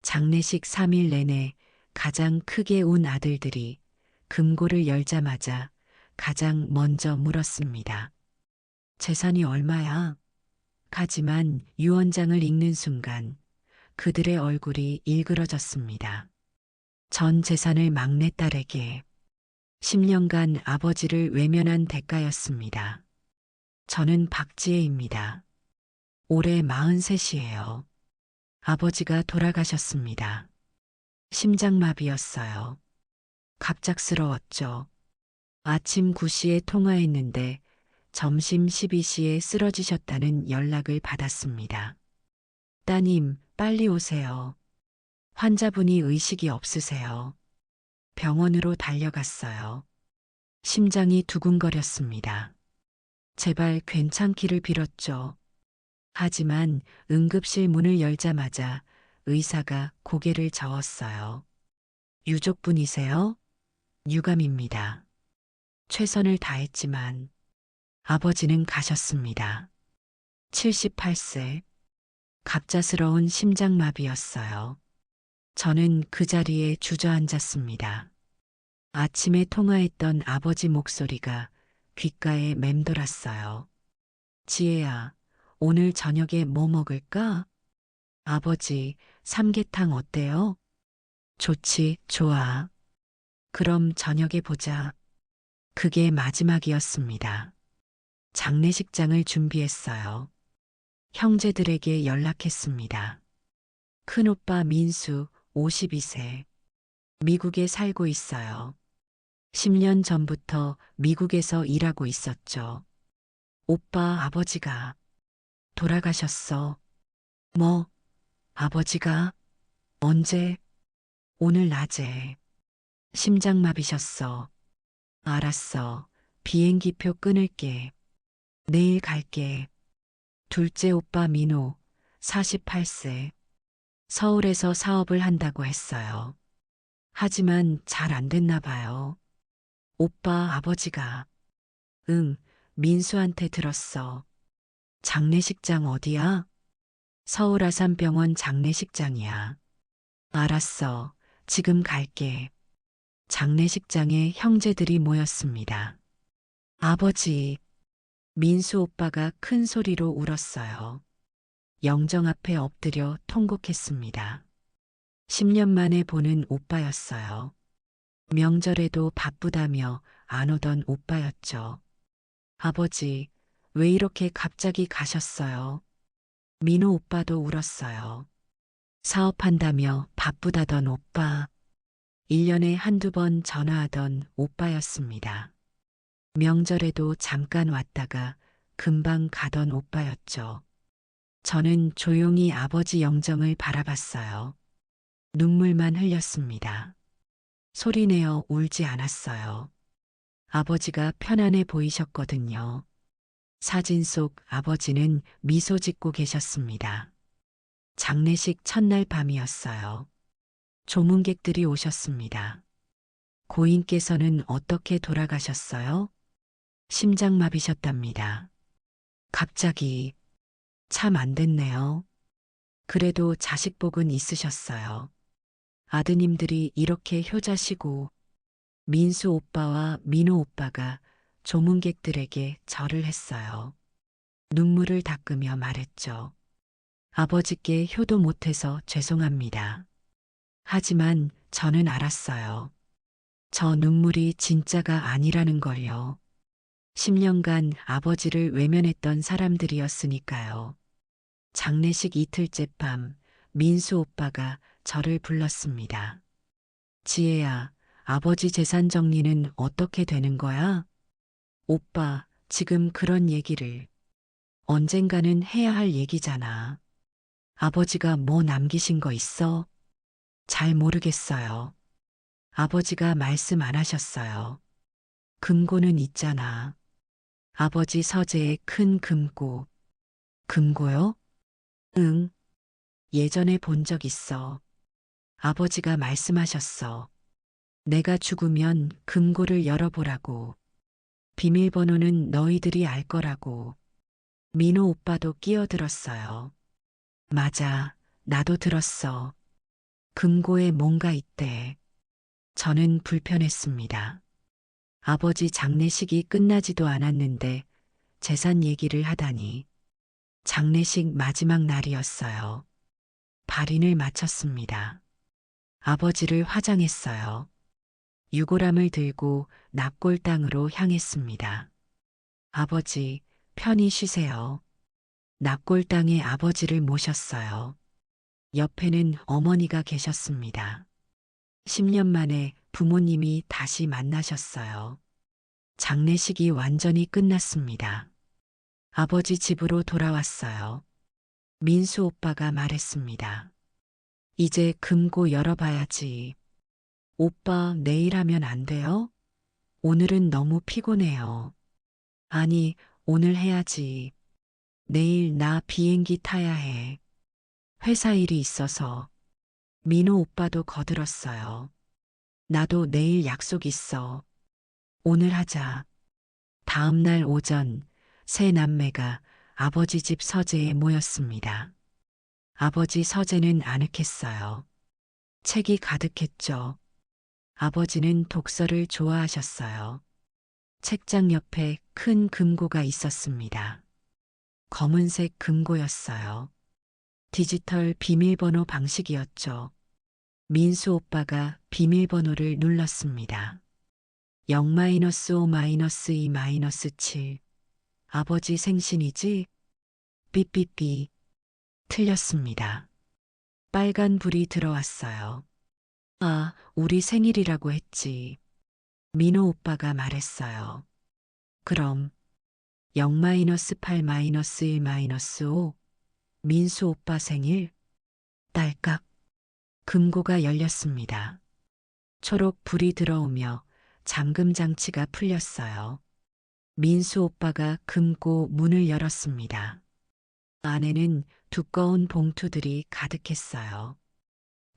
장례식 3일 내내 가장 크게 운 아들들이 금고를 열자마자 가장 먼저 물었습니다. 재산이 얼마야? 하지만 유언장을 읽는 순간 그들의 얼굴이 일그러졌습니다. 전 재산을 막내딸에게 10년간 아버지를 외면한 대가였습니다. 저는 박지혜입니다. 올해 43이에요. 아버지가 돌아가셨습니다. 심장마비였어요. 갑작스러웠죠. 아침 9시에 통화했는데 점심 12시에 쓰러지셨다는 연락을 받았습니다. 따님, 빨리 오세요. 환자분이 의식이 없으세요. 병원으로 달려갔어요. 심장이 두근거렸습니다. 제발 괜찮기를 빌었죠. 하지만 응급실 문을 열자마자 의사가 고개를 저었어요. 유족분이세요? 유감입니다. 최선을 다했지만 아버지는 가셨습니다. 78세. 갑작스러운 심장마비였어요. 저는 그 자리에 주저앉았습니다. 아침에 통화했던 아버지 목소리가 귓가에 맴돌았어요. 지혜야, 오늘 저녁에 뭐 먹을까? 아버지, 삼계탕 어때요? 좋지, 좋아. 그럼 저녁에 보자. 그게 마지막이었습니다. 장례식장을 준비했어요. 형제들에게 연락했습니다. 큰오빠 민수, 52세. 미국에 살고 있어요. 10년 전부터 미국에서 일하고 있었죠. 오빠 아버지가 돌아가셨어. 뭐, 아버지가? 언제? 오늘 낮에. 심장마비셨어. 알았어. 비행기표 끊을게. 내일 갈게. 둘째 오빠 민호, 48세. 서울에서 사업을 한다고 했어요. 하지만 잘 안 됐나 봐요. 오빠 아버지가, 응, 민수한테 들었어. 장례식장 어디야? 서울 아산병원 장례식장이야. 알았어. 지금 갈게. 장례식장에 형제들이 모였습니다. 아버지, 민수 오빠가 큰 소리로 울었어요. 영정 앞에 엎드려 통곡했습니다. 10년 만에 보는 오빠였어요. 명절에도 바쁘다며 안 오던 오빠였죠. 아버지, 왜 이렇게 갑자기 가셨어요? 민호 오빠도 울었어요. 사업한다며 바쁘다던 오빠. 1년에 한두 번 전화하던 오빠였습니다. 명절에도 잠깐 왔다가 금방 가던 오빠였죠. 저는 조용히 아버지 영정을 바라봤어요. 눈물만 흘렸습니다. 소리내어 울지 않았어요. 아버지가 편안해 보이셨거든요. 사진 속 아버지는 미소 짓고 계셨습니다. 장례식 첫날 밤이었어요. 조문객들이 오셨습니다. 고인께서는 어떻게 돌아가셨어요? 심장마비셨답니다. 갑자기 참 안 됐네요. 그래도 자식복은 있으셨어요. 아드님들이 이렇게 효자시고 민수 오빠와 민호 오빠가 조문객들에게 절을 했어요. 눈물을 닦으며 말했죠. 아버지께 효도 못해서 죄송합니다. 하지만 저는 알았어요. 저 눈물이 진짜가 아니라는 걸요. 10년간 아버지를 외면했던 사람들이었으니까요. 장례식 이틀째 밤 민수 오빠가 저를 불렀습니다. 지혜야, 아버지 재산 정리는 어떻게 되는 거야? 오빠, 지금 그런 얘기를 언젠가는 해야 할 얘기잖아. 아버지가 뭐 남기신 거 있어? 잘 모르겠어요. 아버지가 말씀 안 하셨어요. 금고는 있잖아. 아버지 서재에 큰 금고. 금고요? 응, 예전에 본 적 있어. 아버지가 말씀하셨어. 내가 죽으면 금고를 열어보라고. 비밀번호는 너희들이 알 거라고. 민호 오빠도 끼어들었어요. 맞아, 나도 들었어. 금고에 뭔가 있대. 저는 불편했습니다. 아버지 장례식이 끝나지도 않았는데 재산 얘기를 하다니. 장례식 마지막 날이었어요. 발인을 마쳤습니다. 아버지를 화장했어요. 유골함을 들고 납골 땅으로 향했습니다. 아버지, 편히 쉬세요. 납골 땅에 아버지를 모셨어요. 옆에는 어머니가 계셨습니다. 10년 만에 부모님이 다시 만나셨어요. 장례식이 완전히 끝났습니다. 아버지 집으로 돌아왔어요. 민수 오빠가 말했습니다. 이제 금고 열어봐야지. 오빠 내일 하면 안 돼요? 오늘은 너무 피곤해요. 아니, 오늘 해야지. 내일 나 비행기 타야 해. 회사 일이 있어서. 민호 오빠도 거들었어요. 나도 내일 약속 있어. 오늘 하자. 다음 날 오전, 세 남매가 아버지 집 서재에 모였습니다. 아버지 서재는 아늑했어요. 책이 가득했죠. 아버지는 독서를 좋아하셨어요. 책장 옆에 큰 금고가 있었습니다. 검은색 금고였어요. 디지털 비밀번호 방식이었죠. 민수 오빠가 비밀번호를 눌렀습니다. 0-5-2-7. 아버지 생신이지? 삐삐삐. 틀렸습니다. 빨간 불이 들어왔어요. 아, 우리 생일이라고 했지. 민호 오빠가 말했어요. 그럼 0-8-1-5. 민수 오빠 생일? 딸깍. 금고가 열렸습니다. 초록 불이 들어오며 잠금 장치가 풀렸어요. 민수 오빠가 금고 문을 열었습니다. 안에는 두꺼운 봉투들이 가득했어요.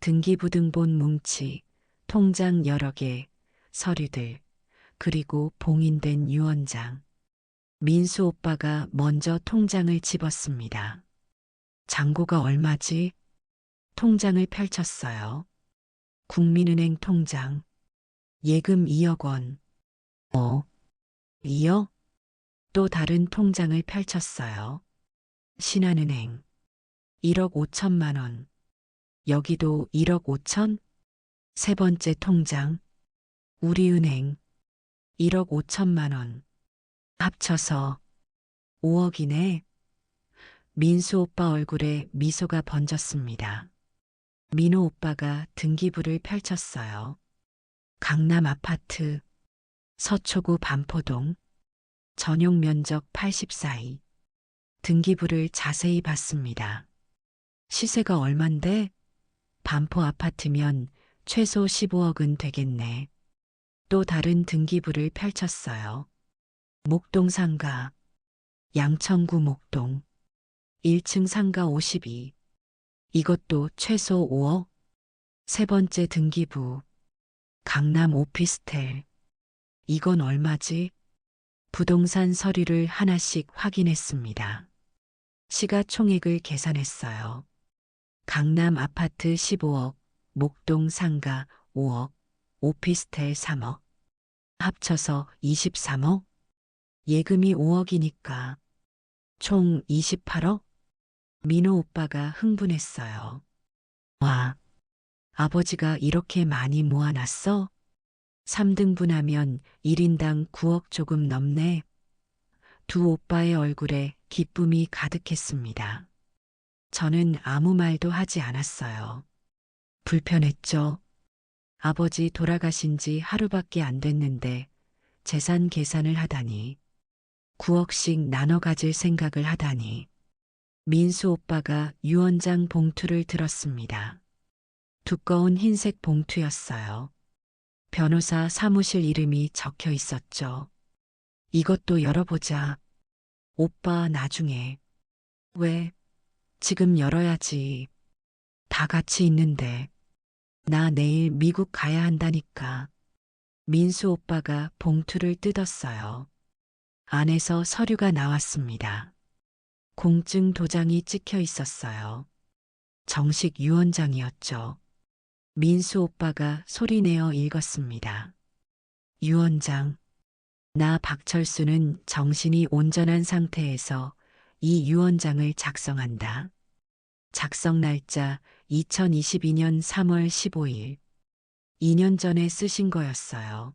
등기부등본 뭉치, 통장 여러 개, 서류들, 그리고 봉인된 유언장. 민수 오빠가 먼저 통장을 집었습니다. 잔고가 얼마지? 통장을 펼쳤어요. 국민은행 통장. 예금 2억 원. 2억? 또 다른 통장을 펼쳤어요. 신한은행. 1억 5천만 원. 여기도 1억 5천? 세 번째 통장. 우리은행. 1억 5천만 원. 합쳐서 5억이네. 민수 오빠 얼굴에 미소가 번졌습니다. 민호 오빠가 등기부를 펼쳤어요. 강남 아파트, 서초구 반포동, 전용 면적 84이. 등기부를 자세히 봤습니다. 시세가 얼만데? 반포 아파트면 최소 15억은 되겠네. 또 다른 등기부를 펼쳤어요. 목동 상가, 양천구 목동, 1층 상가 52. 이것도 최소 5억. 세 번째 등기부, 강남 오피스텔. 이건 얼마지? 부동산 서류를 하나씩 확인했습니다. 시가총액을 계산했어요. 강남 아파트 15억, 목동 상가 5억, 오피스텔 3억. 합쳐서 23억? 예금이 5억이니까 총 28억? 민호 오빠가 흥분했어요. 와, 아버지가 이렇게 많이 모아놨어? 3등분하면 1인당 9억 조금 넘네. 두 오빠의 얼굴에 기쁨이 가득했습니다. 저는 아무 말도 하지 않았어요. 불편했죠. 아버지 돌아가신 지 하루밖에 안 됐는데 재산 계산을 하다니, 9억씩 나눠 가질 생각을 하다니. 민수 오빠가 유언장 봉투를 들었습니다. 두꺼운 흰색 봉투였어요. 변호사 사무실 이름이 적혀 있었죠. 이것도 열어보자. 오빠 나중에. 왜? 지금 열어야지. 다 같이 있는데. 나 내일 미국 가야 한다니까. 민수 오빠가 봉투를 뜯었어요. 안에서 서류가 나왔습니다. 공증 도장이 찍혀 있었어요. 정식 유언장이었죠. 민수 오빠가 소리내어 읽었습니다. 유언장. 나 박철수는 정신이 온전한 상태에서 이 유언장을 작성한다. 작성 날짜 2022년 3월 15일. 2년 전에 쓰신 거였어요.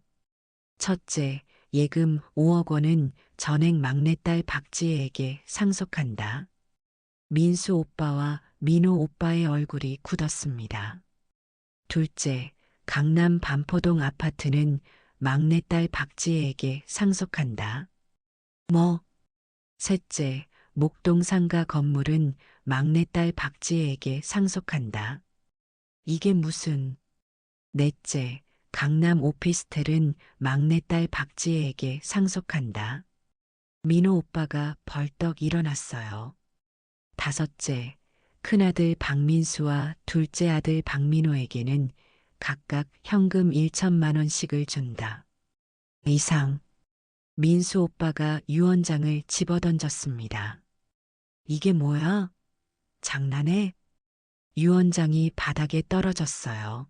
첫째, 예금 5억 원은 전액 막내딸 박지혜에게 상속한다. 민수 오빠와 민호 오빠의 얼굴이 굳었습니다. 둘째, 강남 반포동 아파트는 막내딸 박지혜에게 상속한다. 뭐? 셋째, 목동 상가 건물은 막내딸 박지혜에게 상속한다. 이게 무슨? 넷째, 강남 오피스텔은 막내딸 박지혜에게 상속한다. 민호 오빠가 벌떡 일어났어요. 다섯째, 큰아들 박민수와 둘째 아들 박민호에게는 각각 현금 1천만 원씩을 준다. 이상. 민수 오빠가 유언장을 집어던졌습니다. 이게 뭐야? 장난해? 유언장이 바닥에 떨어졌어요.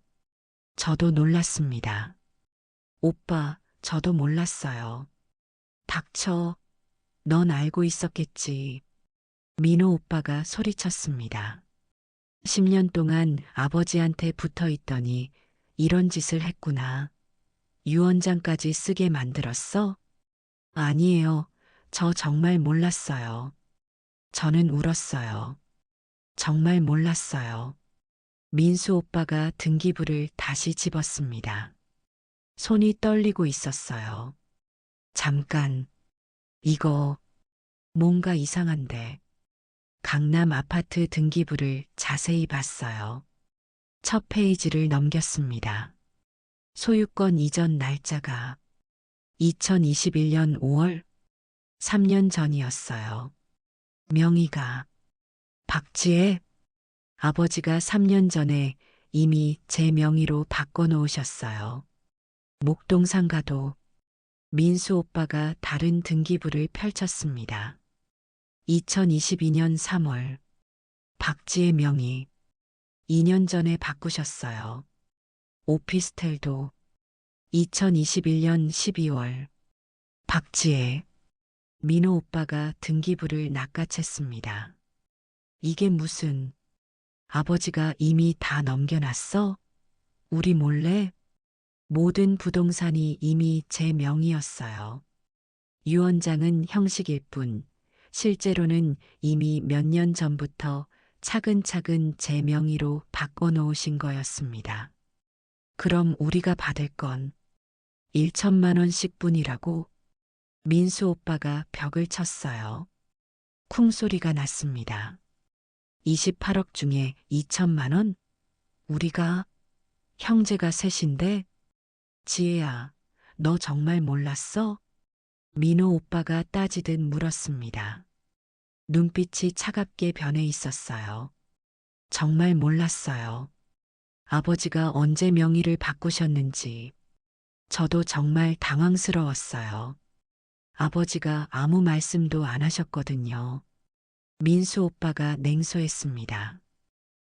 저도 놀랐습니다. 오빠, 저도 몰랐어요. 닥쳐. 넌 알고 있었겠지. 민호 오빠가 소리쳤습니다. 10년 동안 아버지한테 붙어 있더니 이런 짓을 했구나. 유언장까지 쓰게 만들었어? 아니에요. 저 정말 몰랐어요. 저는 울었어요. 정말 몰랐어요. 민수 오빠가 등기부를 다시 집었습니다. 손이 떨리고 있었어요. 잠깐, 이거 뭔가 이상한데. 강남 아파트 등기부를 자세히 봤어요. 첫 페이지를 넘겼습니다. 소유권 이전 날짜가 2021년 5월 3년 전이었어요. 명의가 박지혜. 아버지가 3년 전에 이미 제 명의로 바꿔놓으셨어요. 목동 상가도. 민수 오빠가 다른 등기부를 펼쳤습니다. 2022년 3월 박지혜 명의. 2년 전에 바꾸셨어요. 오피스텔도. 2021년 12월 박지혜. 민호 오빠가 등기부를 낚아챘습니다. 이게 무슨, 아버지가 이미 다 넘겨놨어? 우리 몰래? 모든 부동산이 이미 제 명의였어요. 유언장은 형식일 뿐, 실제로는 이미 몇 년 전부터 차근차근 제 명의로 바꿔놓으신 거였습니다. 그럼 우리가 받을 건 1천만 원씩 뿐이라고? 민수 오빠가 벽을 쳤어요. 쿵 소리가 났습니다. 28억 중에 2천만 원? 우리가? 형제가 셋인데? 지혜야, 너 정말 몰랐어? 민호 오빠가 따지듯 물었습니다. 눈빛이 차갑게 변해 있었어요. 정말 몰랐어요. 아버지가 언제 명의를 바꾸셨는지. 저도 정말 당황스러웠어요. 아버지가 아무 말씀도 안 하셨거든요. 민수 오빠가 냉소했습니다.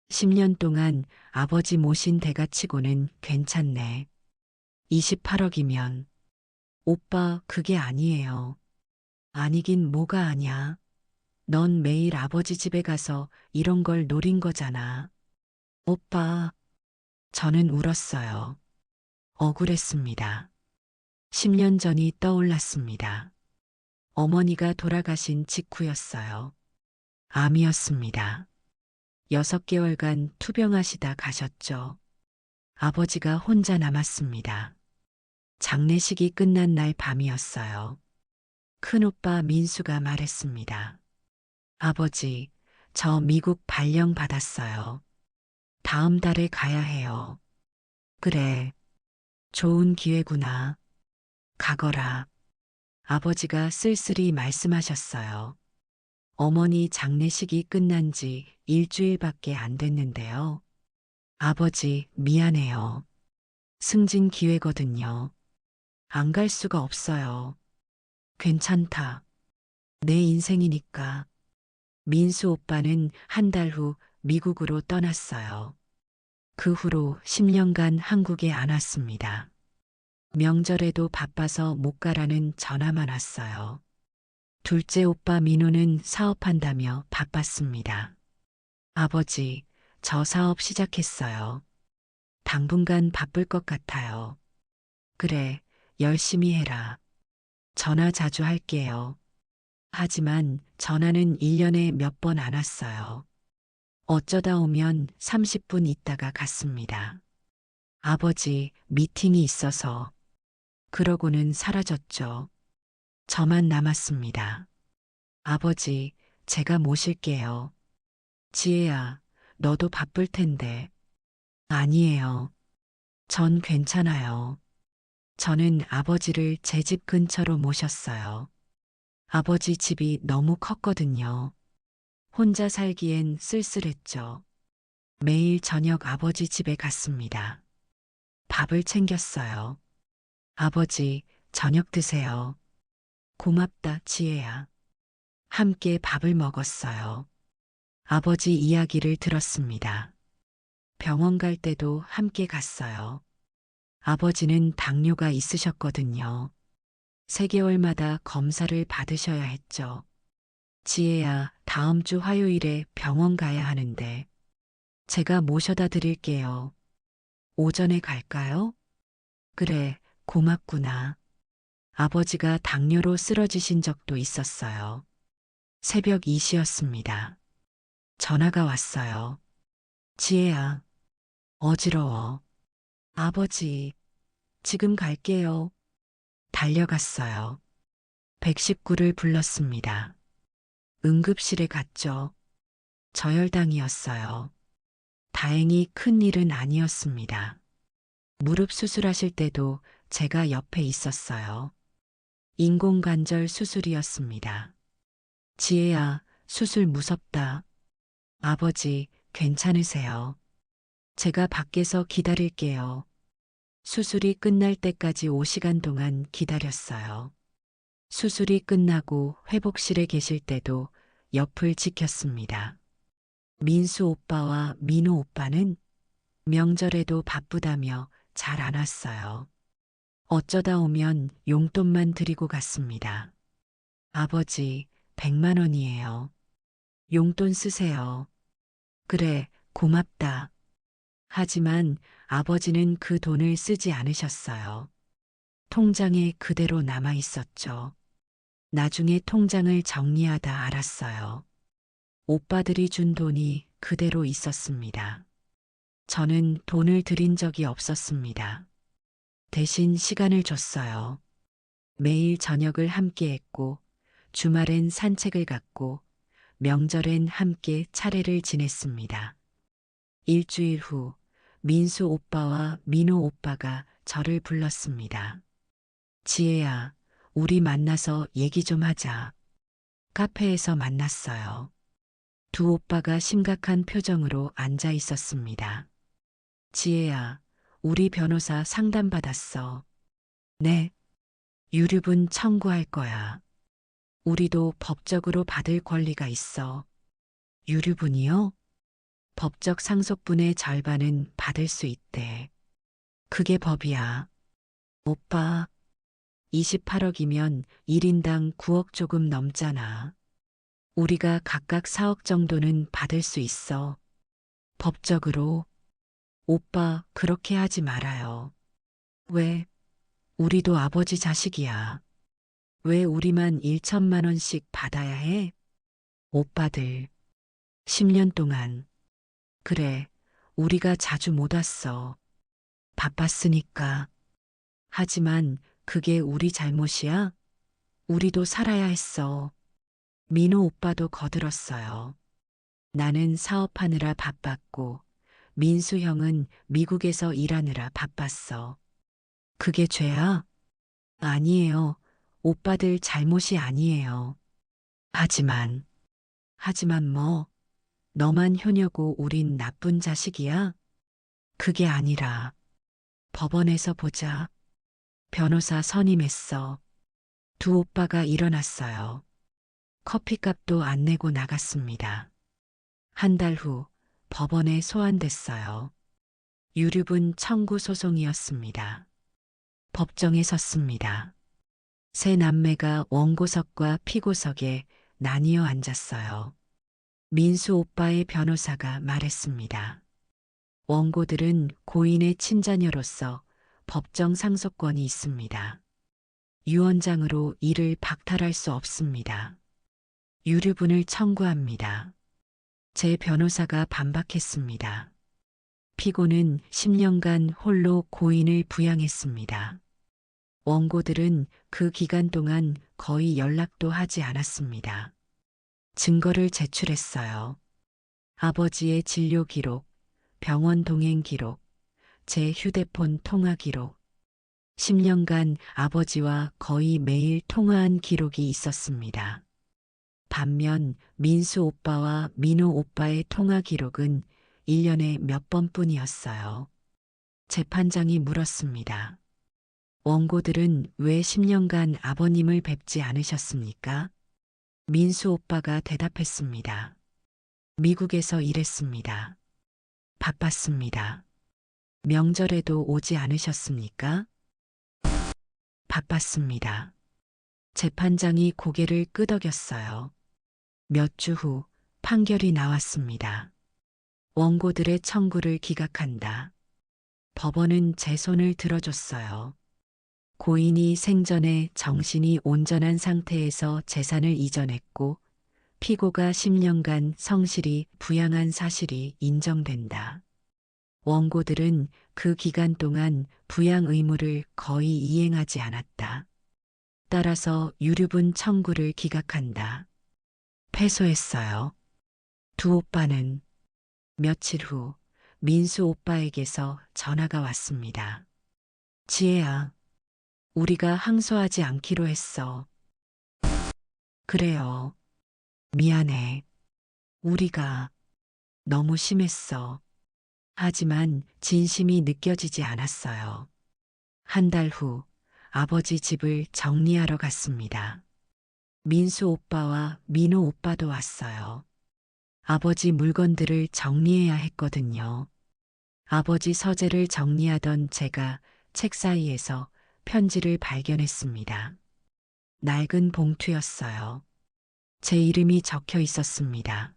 10년 동안 아버지 모신 대가치고는 괜찮네. 28억이면. 오빠, 그게 아니에요. 아니긴 뭐가 아냐. 넌 매일 아버지 집에 가서 이런 걸 노린 거잖아. 오빠, 저는 울었어요. 억울했습니다. 10년 전이 떠올랐습니다. 어머니가 돌아가신 직후였어요. 암이었습니다. 6개월간 투병하시다 가셨죠. 아버지가 혼자 남았습니다. 장례식이 끝난 날 밤이었어요. 큰오빠 민수가 말했습니다. 아버지, 저 미국 발령 받았어요. 다음 달에 가야 해요. 그래, 좋은 기회구나. 가거라. 아버지가 쓸쓸히 말씀하셨어요. 어머니 장례식이 끝난 지 일주일밖에 안 됐는데요. 아버지, 미안해요. 승진 기회거든요. 안 갈 수가 없어요. 괜찮다. 내 인생이니까. 민수 오빠는 한 달 후 미국으로 떠났어요. 그 후로 10년간 한국에 안 왔습니다. 명절에도 바빠서 못 가라는 전화만 왔어요. 둘째 오빠 민호는 사업한다며 바빴습니다. 아버지, 저 사업 시작했어요. 당분간 바쁠 것 같아요. 그래, 열심히 해라. 전화 자주 할게요. 하지만 전화는 1년에 몇 번 안 왔어요. 어쩌다 오면 30분 있다가 갔습니다. 아버지, 미팅이 있어서. 그러고는 사라졌죠. 저만 남았습니다. 아버지, 제가 모실게요. 지혜야, 너도 바쁠 텐데. 아니에요. 전 괜찮아요. 저는 아버지를 제 집 근처로 모셨어요. 아버지 집이 너무 컸거든요. 혼자 살기엔 쓸쓸했죠. 매일 저녁 아버지 집에 갔습니다. 밥을 챙겼어요. 아버지, 저녁 드세요. 고맙다, 지혜야. 함께 밥을 먹었어요. 아버지 이야기를 들었습니다. 병원 갈 때도 함께 갔어요. 아버지는 당뇨가 있으셨거든요. 3개월마다 검사를 받으셔야 했죠. 지혜야, 다음 주 화요일에 병원 가야 하는데 제가 모셔다 드릴게요. 오전에 갈까요? 그래, 고맙구나. 아버지가 당뇨로 쓰러지신 적도 있었어요. 새벽 2시였습니다. 전화가 왔어요. 지혜야, 어지러워. 아버지, 지금 갈게요. 달려갔어요. 119를 불렀습니다. 응급실에 갔죠. 저혈당이었어요. 다행히 큰 일은 아니었습니다. 무릎 수술하실 때도 제가 옆에 있었어요. 인공관절 수술이었습니다. 지혜야, 수술 무섭다. 아버지, 괜찮으세요? 제가 밖에서 기다릴게요. 수술이 끝날 때까지 5시간 동안 기다렸어요. 수술이 끝나고 회복실에 계실 때도 옆을 지켰습니다. 민수 오빠와 민호 오빠는 명절에도 바쁘다며 잘 안 왔어요. 어쩌다 오면 용돈만 드리고 갔습니다. 아버지, 100만 원이에요. 용돈 쓰세요. 그래, 고맙다. 하지만 아버지는 그 돈을 쓰지 않으셨어요. 통장에 그대로 남아 있었죠. 나중에 통장을 정리하다 알았어요. 오빠들이 준 돈이 그대로 있었습니다. 저는 돈을 드린 적이 없었습니다. 대신 시간을 줬어요. 매일 저녁을 함께 했고, 주말엔 산책을 갔고, 명절엔 함께 차례를 지냈습니다. 일주일 후, 민수 오빠와 민호 오빠가 저를 불렀습니다. 지혜야, 우리 만나서 얘기 좀 하자. 카페에서 만났어요. 두 오빠가 심각한 표정으로 앉아 있었습니다. 지혜야, 우리 변호사 상담받았어. 네. 유류분 청구할 거야. 우리도 법적으로 받을 권리가 있어. 유류분이요? 법적 상속분의 절반은 받을 수 있대. 그게 법이야. 오빠, 28억이면 1인당 9억 조금 넘잖아. 우리가 각각 4억 정도는 받을 수 있어. 법적으로. 오빠, 그렇게 하지 말아요. 왜? 우리도 아버지 자식이야. 왜 우리만 1천만 원씩 받아야 해? 오빠들, 10년 동안. 그래, 우리가 자주 못 왔어. 바빴으니까. 하지만 그게 우리 잘못이야? 우리도 살아야 했어. 민호 오빠도 거들었어요. 나는 사업하느라 바빴고, 민수 형은 미국에서 일하느라 바빴어. 그게 죄야? 아니에요. 오빠들 잘못이 아니에요. 하지만, 하지만 뭐, 너만 효녀고 우린 나쁜 자식이야? 그게 아니라, 법원에서 보자. 변호사 선임했어. 두 오빠가 일어났어요. 커피값도 안 내고 나갔습니다. 한 달 후 법원에 소환됐어요. 유류분 청구 소송이었습니다. 법정에 섰습니다. 세 남매가 원고석과 피고석에 나뉘어 앉았어요. 민수 오빠의 변호사가 말했습니다. 원고들은 고인의 친자녀로서 법정 상속권이 있습니다. 유언장으로 이를 박탈할 수 없습니다. 유류분을 청구합니다. 제 변호사가 반박했습니다. 피고는 10년간 홀로 고인을 부양했습니다. 원고들은 그 기간 동안 거의 연락도 하지 않았습니다. 증거를 제출했어요. 아버지의 진료 기록, 병원 동행 기록, 제 휴대폰 통화 기록. 10년간 아버지와 거의 매일 통화한 기록이 있었습니다. 반면 민수 오빠와 민호 오빠의 통화 기록은 1년에 몇 번뿐이었어요. 재판장이 물었습니다. 원고들은 왜 10년간 아버님을 뵙지 않으셨습니까? 민수 오빠가 대답했습니다. 미국에서 일했습니다. 바빴습니다. 명절에도 오지 않으셨습니까? 바빴습니다. 재판장이 고개를 끄덕였어요. 몇 주 후 판결이 나왔습니다. 원고들의 청구를 기각한다. 법원은 제 손을 들어줬어요. 고인이 생전에 정신이 온전한 상태에서 재산을 이전했고 피고가 10년간 성실히 부양한 사실이 인정된다. 원고들은 그 기간 동안 부양 의무를 거의 이행하지 않았다. 따라서 유류분 청구를 기각한다. 패소했어요. 두 오빠는 며칠 후 민수 오빠에게서 전화가 왔습니다. 지혜야, 우리가 항소하지 않기로 했어. 그래요. 미안해. 우리가 너무 심했어. 하지만 진심이 느껴지지 않았어요. 한 달 후 아버지 집을 정리하러 갔습니다. 민수 오빠와 민호 오빠도 왔어요. 아버지 물건들을 정리해야 했거든요. 아버지 서재를 정리하던 제가 책 사이에서 편지를 발견했습니다. 낡은 봉투였어요. 제 이름이 적혀 있었습니다.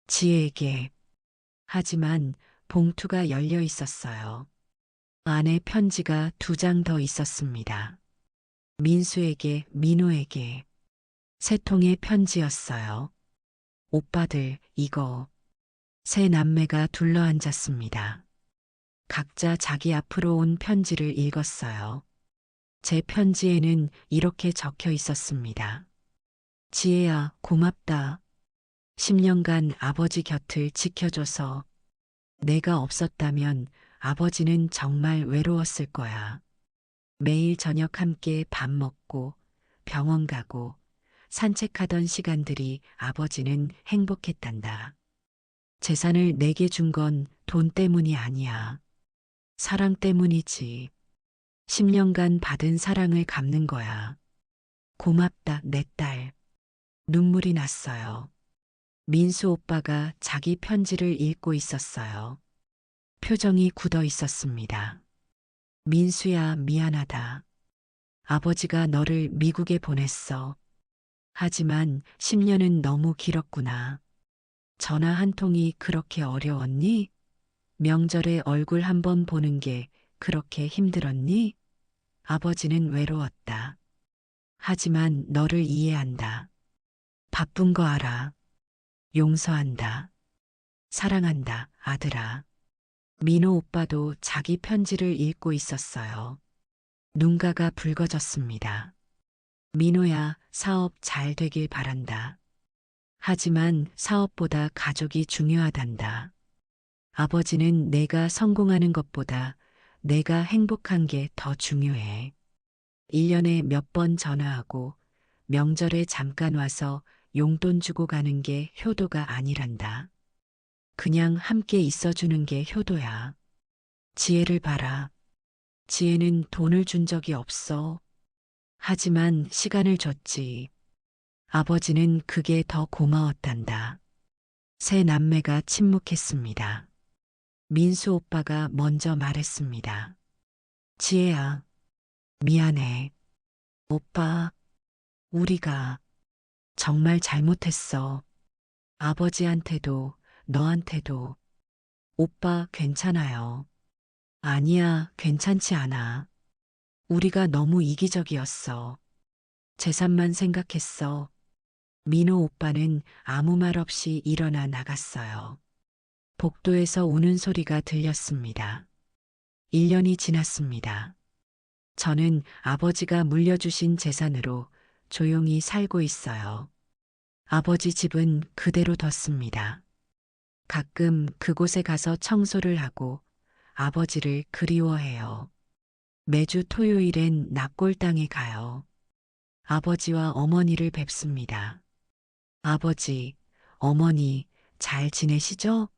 지혜에게. 하지만 봉투가 열려 있었어요. 안에 편지가 2장 더 있었습니다. 민수에게, 민호에게. 3통의 편지였어요. 오빠들, 이거. 세 남매가 둘러앉았습니다. 각자 자기 앞으로 온 편지를 읽었어요. 제 편지에는 이렇게 적혀 있었습니다. 지혜야, 고맙다. 10년간 아버지 곁을 지켜줘서. 내가 없었다면 아버지는 정말 외로웠을 거야. 매일 저녁 함께 밥 먹고 병원 가고 산책하던 시간들이 아버지는 행복했단다. 재산을 내게 준 건 돈 때문이 아니야. 사랑 때문이지. 10년간 받은 사랑을 갚는 거야. 고맙다, 내 딸. 눈물이 났어요. 민수 오빠가 자기 편지를 읽고 있었어요. 표정이 굳어 있었습니다. 민수야, 미안하다. 아버지가 너를 미국에 보냈어. 하지만 10년은 너무 길었구나. 전화 한 통이 그렇게 어려웠니? 명절에 얼굴 한번 보는 게 그렇게 힘들었니? 아버지는 외로웠다. 하지만 너를 이해한다. 바쁜 거 알아. 용서한다. 사랑한다, 아들아. 민호 오빠도 자기 편지를 읽고 있었어요. 눈가가 붉어졌습니다. 민호야, 사업 잘 되길 바란다. 하지만 사업보다 가족이 중요하단다. 아버지는 내가 성공하는 것보다 내가 행복한 게 더 중요해. 1년에 몇 번 전화하고 명절에 잠깐 와서 용돈 주고 가는 게 효도가 아니란다. 그냥 함께 있어주는 게 효도야. 지혜를 봐라. 지혜는 돈을 준 적이 없어. 하지만 시간을 줬지. 아버지는 그게 더 고마웠단다. 세 남매가 침묵했습니다. 민수 오빠가 먼저 말했습니다. 지혜야, 미안해. 오빠, 우리가 정말 잘못했어. 아버지한테도, 너한테도. 오빠 괜찮아요. 아니야, 괜찮지 않아. 우리가 너무 이기적이었어. 재산만 생각했어. 민호 오빠는 아무 말 없이 일어나 나갔어요. 복도에서 우는 소리가 들렸습니다. 1년이 지났습니다. 저는 아버지가 물려주신 재산으로 조용히 살고 있어요. 아버지 집은 그대로 뒀습니다. 가끔 그곳에 가서 청소를 하고 아버지를 그리워해요. 매주 토요일엔 납골당에 가요. 아버지와 어머니를 뵙습니다. 아버지, 어머니, 잘 지내시죠?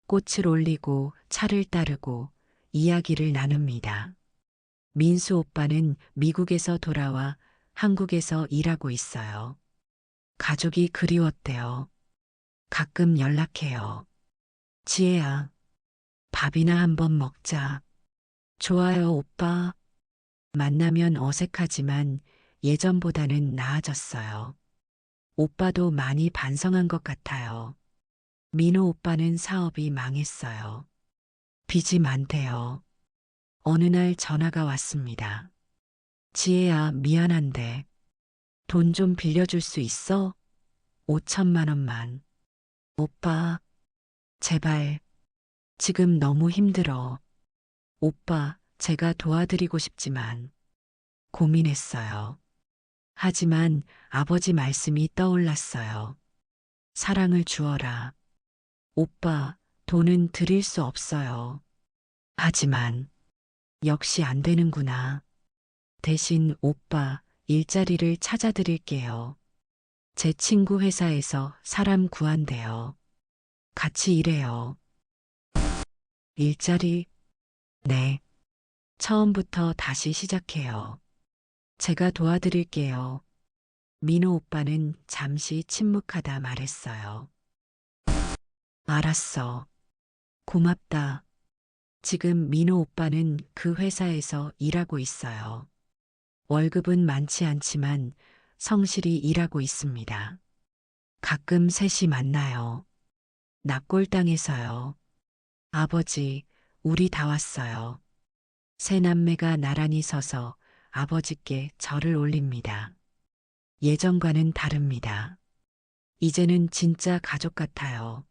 꽃을 올리고 차를 따르고 이야기를 나눕니다. 민수 오빠는 미국에서 돌아와 한국에서 일하고 있어요. 가족이 그리웠대요. 가끔 연락해요. 지혜야, 밥이나 한번 먹자. 좋아요, 오빠. 만나면 어색하지만 예전보다는 나아졌어요. 오빠도 많이 반성한 것 같아요. 민호 오빠는 사업이 망했어요. 빚이 많대요. 어느 날 전화가 왔습니다. 지혜야, 미안한데 돈 좀 빌려줄 수 있어? 5천만 원만. 오빠, 제발. 지금 너무 힘들어. 오빠, 제가 도와드리고 싶지만 고민했어요. 하지만 아버지 말씀이 떠올랐어요. 사랑을 주어라. 오빠, 돈은 드릴 수 없어요. 하지만 역시 안 되는구나. 대신 오빠, 일자리를 찾아드릴게요. 제 친구 회사에서 사람 구한대요. 같이 일해요. 일자리? 네. 처음부터 다시 시작해요. 제가 도와드릴게요. 민호 오빠는 잠시 침묵하다 말했어요. 알았어. 고맙다. 지금 민호 오빠는 그 회사에서 일하고 있어요. 월급은 많지 않지만 성실히 일하고 있습니다. 가끔 셋이 만나요. 납골당에서요. 아버지, 우리 다 왔어요. 세 남매가 나란히 서서 아버지께 절을 올립니다. 예전과는 다릅니다. 이제는 진짜 가족 같아요.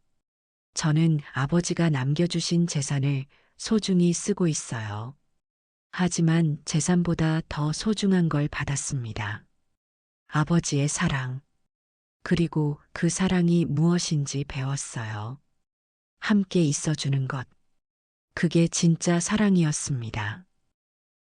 저는 아버지가 남겨주신 재산을 소중히 쓰고 있어요. 하지만 재산보다 더 소중한 걸 받았습니다. 아버지의 사랑. 그리고 그 사랑이 무엇인지 배웠어요. 함께 있어주는 것. 그게 진짜 사랑이었습니다.